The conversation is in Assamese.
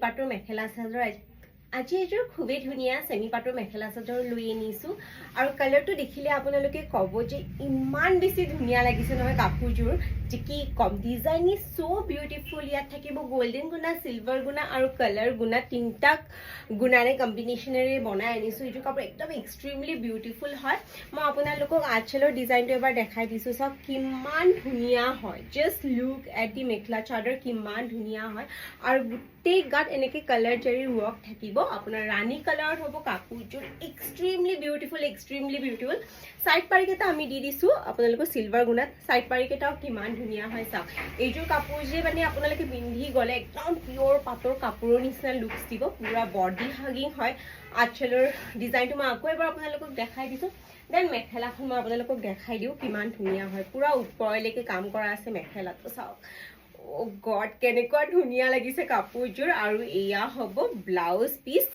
পাটৰ মেখেলা চাদৰ আজি এযোৰ খুবেই ধুনীয়া সেমি পাটৰ মেখেলা চাদৰ লৈ আনিছো আৰু কালাৰটো দেখিলে আপোনালোকে ক'ব যে ইমান বেছি ধুনীয়া লাগিছে নহয় কাপোৰযোৰ যে কি কম ডিজাইন ইজ সো বিউটিফুল ইয়াত থাকিব গোল্ডেন গুণা সিলভাৰ গুণা আৰু কালাৰ গুণা তিনটা গুণাৰে কম্বিনেশ্যনেৰে বনাই আনিছো এইযোৰ কাপোৰ একদম এক্সট্ৰিমলি বিউটিফুল হয় মই আপোনালোকক আঁচলৰ ডিজাইনটো এবাৰ দেখাই দিছো চাওক কিমান ধুনীয়া হয় জাস্ট লুক এট দি মেখেলা চাদৰ কিমান ধুনীয়া হয় আৰু গোটেই গাত এনেকৈ কালাৰ জাৰিৰ ৱৰ্ক থাকিব আপোনাৰ ৰাণী কালাৰত হ'ব কাপোৰযোৰ এক্সট্ৰিমলি বিউটিফুল সাইড পাৰিকেইটা আমি দি দিছো আপোনালোকৰ সিলভাৰ গুণাত সাইড পাৰিকেইটাও কিমান ধুনীয়া হয় চাওক এইযোৰ কাপোৰ যে মানে আপোনালোকে পিন্ধি গ'লে একদম পিয়ৰ পাটৰ কাপোৰৰ নিচিনা লুকছ দিব পুৰা বডি হাগিং হয় আঁচলৰ ডিজাইনটো মই আকৌ এবাৰ আপোনালোকক দেখাই দিছো দেন মেখেলাখন মই আপোনালোকক দেখাই দিওঁ কিমান ধুনীয়া হয় পুৰা ওপৰলৈকে কাম কৰা আছে মেখেলাটো চাওক ও গড কেনেকুৱা ধুনীয়া লাগিছে কাপোৰযোৰ আৰু এয়া হ'ব ব্লাউজ পিচ